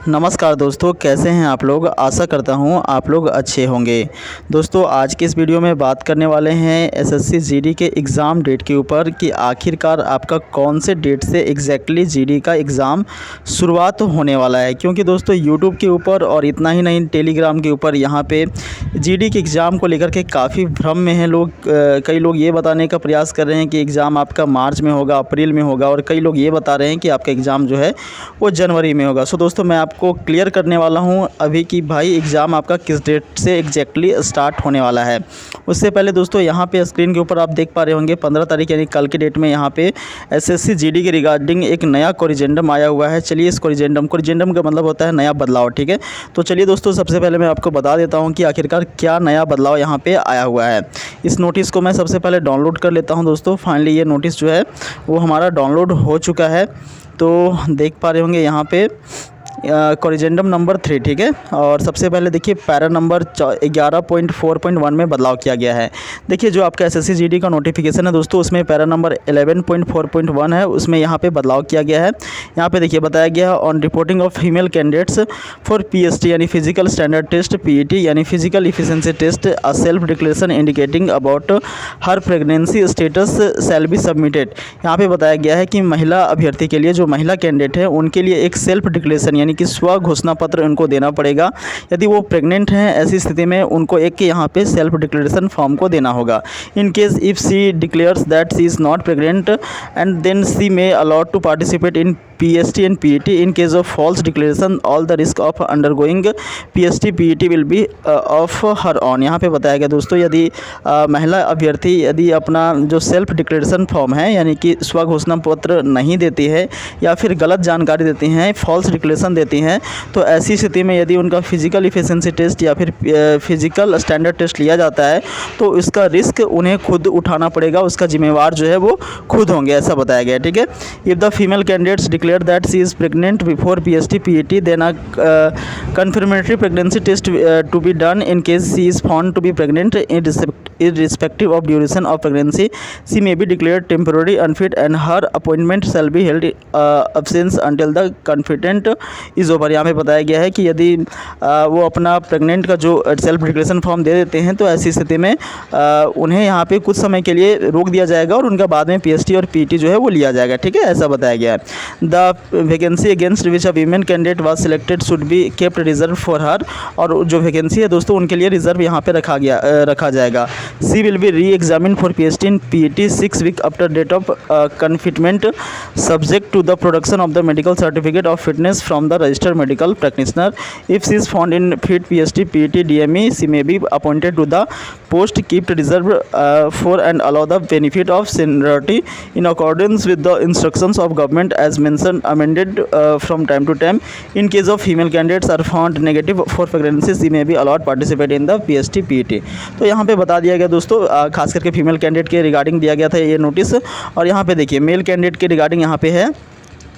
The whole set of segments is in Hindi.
नमस्कार दोस्तों, कैसे हैं आप लोग। आशा करता हूं आप लोग अच्छे होंगे। दोस्तों, आज के इस वीडियो में बात करने वाले हैं एसएससी जीडी के एग्ज़ाम डेट के ऊपर कि आखिरकार आपका कौन से डेट से एग्जैक्टली जीडी का एग्ज़ाम शुरुआत होने वाला है। क्योंकि दोस्तों यूट्यूब के ऊपर और इतना ही नहीं, टेलीग्राम के ऊपर यहाँ पे जीडी के एग्ज़ाम को लेकर के काफ़ी भ्रम में हैं लोग। कई लोग ये बताने का प्रयास कर रहे हैं कि एग्ज़ाम आपका मार्च में होगा, अप्रैल में होगा, और कई लोग ये बता रहे हैं कि आपका एग्ज़ाम जो है वो जनवरी में होगा। सो दोस्तों, मैं आपको क्लियर करने वाला हूं अभी कि भाई एग्ज़ाम आपका किस डेट से एग्जैक्टली स्टार्ट होने वाला है। उससे पहले दोस्तों, यहाँ पे स्क्रीन के ऊपर आप देख पा रहे होंगे 15 तारीख यानी कल के डेट में यहाँ पे एसएससी जीडी के रिगार्डिंग एक नया कोरिजेंडम आया हुआ है। चलिए, इस कोरिजेंडम का मतलब होता है नया बदलाव, ठीक है। तो चलिए दोस्तों, सबसे पहले मैं आपको बता देता हूँ कि आखिरकार क्या नया बदलाव यहाँ पे आया हुआ है। इस नोटिस को मैं सबसे पहले डाउनलोड कर लेता हूँ दोस्तों। फाइनली ये नोटिस जो है वो हमारा डाउनलोड हो चुका है। तो देख पा रहे होंगे यहाँ पे कोरिजेंडम नंबर 3, ठीक है। और सबसे पहले देखिए पैरा नंबर 11.4.1 में बदलाव किया गया है। देखिए, जो आपका एसएससी जीडी का नोटिफिकेशन है दोस्तों, उसमें पैरा नंबर 11.4.1 है, उसमें यहाँ पे बदलाव किया गया है। यहाँ पे देखिए बताया गया है on reporting of female candidates for PST यानी फिजिकल स्टैंडर्ड टेस्ट, पीईटी यानी physical efficiency test, a self declaration indicating about her pregnancy status shall be submitted. यहाँ पे बताया गया है कि महिला अभ्यर्थी के लिए, जो महिला कैंडिडेट है उनके लिए एक सेल्फ डिक्लेरेशन यानी कि स्व घोषणा पत्र उनको देना पड़ेगा। यदि वो प्रेग्नेंट हैं, ऐसी स्थिति में उनको एक यहाँ पे सेल्फ डिक्लेरेशन फॉर्म को देना होगा। In case if she declares that she is not pregnant and then she may allowed to participate in PST and PET. In case of false declaration, all the risk of undergoing PST PET will be of her own। यहाँ पे बताया गया दोस्तों, यदि महिला अभ्यर्थी यदि अपना जो सेल्फ डिक्लेरेशन फॉर्म है यानी कि स्व घोषणा पत्र नहीं देती है या फिर गलत जानकारी देती हैं, फॉल्स डिक्लेरेशन देती हैं, तो ऐसी स्थिति में यदि उनका फिजिकल इफिशिएंसी टेस्ट या फिर फिजिकल स्टैंडर्ड टेस्ट लिया जाता है तो इसका रिस्क उन्हें खुद उठाना पड़ेगा, उसका जिम्मेवार जो है वो खुद होंगे, ऐसा बताया गया है, ठीक है। If the female candidates that she is pregnant before PST PET, then a confirmatory pregnancy test to be done. In case she is found to be pregnant irrespective of duration of pregnancy, she may be declared temporary unfit and her appointment shall be held absence until the confident is over। यहाँ पे बताया गया है कि यदि वो अपना प्रेग्नेंट का जो सेल्फ डिक्लेरेशन फॉर्म दे देते हैं तो ऐसी स्थिति में उन्हें यहाँ पे कुछ समय के लिए रोक दिया जाएगा और उनका बाद में PST और PET जो है वो लिया जाएगा, ठीक है, ऐसा बताया गया है। The vacancy against which a women candidate was selected should be kept reserve for her. और जो वैकेंसी है दोस्तों उनके लिए रिजर्व यहाँ पे रखा जाएगा। She will be re examine for PST in PET 6 week after date of confinement subject to the production of the medical certificate of fitness from the registered medical practitioner. If she is found in fit PST PET DME, she may be appointed to the post kept reserve for and allow the benefit of seniority in accordance with the instructions of government as mentioned amended from time to time. In case of female candidates are found negative for pregnancy, she may be allowed participate in the PST PET। तो यहाँ पे बता दिया गया दोस्तों, खास करके फीमेल कैंडिडेट के रिगार्डिंग दिया गया था ये नोटिस। और यहाँ पे देखिए मेल कैंडिडेट के रिगार्डिंग यहाँ पे है,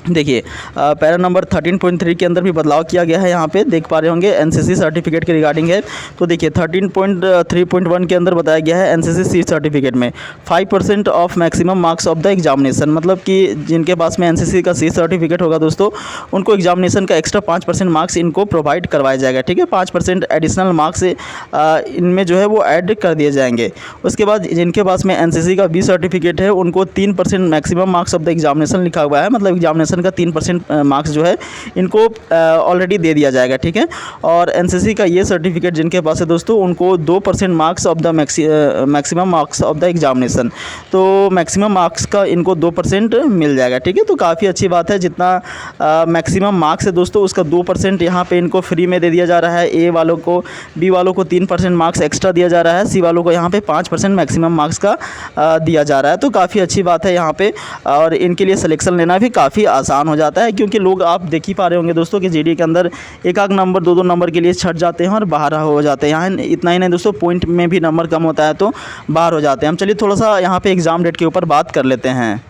देखिए पैरा नंबर 13.3 के अंदर भी बदलाव किया गया है। यहाँ पे देख पा रहे होंगे एनसीसी सर्टिफिकेट के रिगार्डिंग है। तो देखिए 13.3.1 के अंदर बताया गया है एनसीसी सी सर्टिफिकेट में 5% of maximum marks of the examination, मतलब कि जिनके पास में एनसीसी का सी सर्टिफिकेट होगा दोस्तों उनको एग्जामिनेशन का एक्स्ट्रा 5% मार्क्स इनको प्रोवाइड करवाया जाएगा, ठीक है। 5% एडिशनल मार्क्स इनमें जो है वो ऐड कर दिए जाएंगे। उसके बाद जिनके पास में एनसीसी का बी सर्टिफिकेट है उनको 3% maximum marks of the examination लिखा हुआ है, मतलब एग्जामिनेशन का 3% मार्क्स जो है इनको ऑलरेडी दे दिया जाएगा, ठीक है। और एनसीसी का ये सर्टिफिकेट जिनके पास है दोस्तों उनको 2% marks of the maximum marks of the examination, तो मैक्सिमम मार्क्स का इनको 2% मिल जाएगा, ठीक है। तो काफ़ी अच्छी बात है, जितना मैक्सिमम मार्क्स है दोस्तों उसका 2% यहाँ पे इनको फ्री में दे दिया जा रहा है। ए वालों को, बी वालों को 3% मार्क्स एक्स्ट्रा दिया जा रहा है, सी वालों को यहाँ पे 5% मैक्सिमम मार्क्स का दिया जा रहा है। तो काफ़ी अच्छी बात है यहाँ पे, और इनके लिए सिलेक्शन लेना भी काफ़ी आसान हो जाता है, क्योंकि लोग आप देख ही पा रहे होंगे दोस्तों कि जीडी के अंदर एक नंबर 2 नंबर के लिए छट जाते हैं और बाहर हो जाते हैं। यहाँ इतना ही नहीं दोस्तों, पॉइंट में भी नंबर कम होता है तो बाहर हो जाते हैं। हम चलिए थोड़ा सा यहाँ पे एग्ज़ाम डेट के ऊपर बात कर लेते हैं।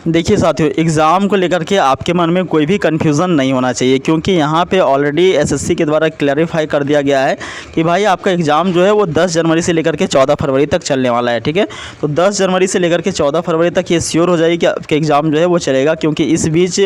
देखिए साथियों, एग्ज़ाम को लेकर के आपके मन में कोई भी कन्फ्यूज़न नहीं होना चाहिए, क्योंकि यहाँ पे ऑलरेडी एसएससी के द्वारा क्लैरिफाई कर दिया गया है कि भाई आपका एग्ज़ाम जो है वो 10 जनवरी से लेकर के 14 फरवरी तक चलने वाला है। ठीक है, तो 10 जनवरी से लेकर के 14 फरवरी तक ये श्योर हो जाएगी कि आपका एग्ज़ाम जो है वो चलेगा, क्योंकि इस बीच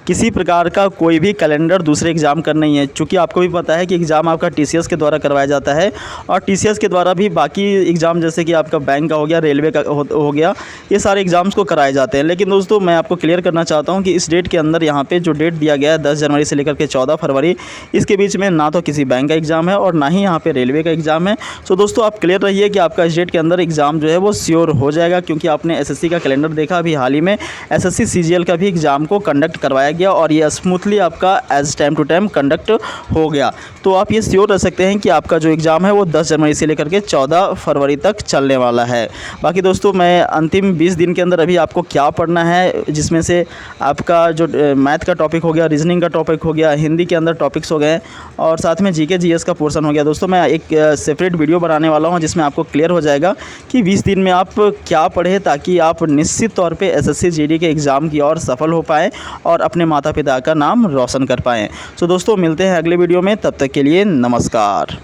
किसी प्रकार का कोई भी कैलेंडर दूसरे एग्ज़ाम का नहीं है। चूँकि आपको भी पता है कि एग्ज़ाम आपका टीसीएस के द्वारा करवाया जाता है, और टीसीएस के द्वारा भी बाकी एग्ज़ाम जैसे कि आपका बैंक का हो गया, रेलवे का हो गया, ये सारे एग्ज़ाम्स को कराए जाते हैं। लेकिन दोस्तों मैं आपको क्लियर करना चाहता हूं कि इस डेट के अंदर यहाँ पे जो डेट दिया गया है 10 जनवरी से लेकर के 14 फरवरी, इसके बीच में ना तो किसी बैंक का एग्ज़ाम है और ना ही यहाँ पे रेलवे का एग्ज़ाम है। सो दोस्तों आप क्लियर रहिए कि आपका इस डेट के अंदर एग्ज़ाम जो है वो श्योर हो जाएगा, क्योंकि आपने एसएससी का कैलेंडर देखा, अभी हाल ही में एसएससी सीजीएल का भी एग्ज़ाम को कंडक्ट करवाया गया और ये स्मूथली आपका एज टाइम टू टाइम कंडक्ट हो गया। तो आप ये श्योर रह सकते हैं कि आपका जो एग्ज़ाम है वो 10 जनवरी से लेकर के 14 फरवरी तक चलने वाला है। बाकी दोस्तों मैं अंतिम 20 दिन के अंदर अभी आपको क्या पढ़ना है, जिसमें से आपका जो मैथ का टॉपिक हो गया, रीजनिंग का टॉपिक हो गया, हिंदी के अंदर टॉपिक्स हो गए और साथ में जीके जीएस का पोर्शन हो गया। दोस्तों मैं एक सेपरेट वीडियो बनाने वाला हूं जिसमें आपको क्लियर हो जाएगा कि 20 दिन में आप क्या पढ़े, ताकि आप निश्चित तौर पे एसएससी जीडी के एग्ज़ाम की ओर सफल हो पाएँ और अपने माता पिता का नाम रोशन कर पाएँ। सो दोस्तों मिलते हैं अगले वीडियो में, तब तक के लिए नमस्कार।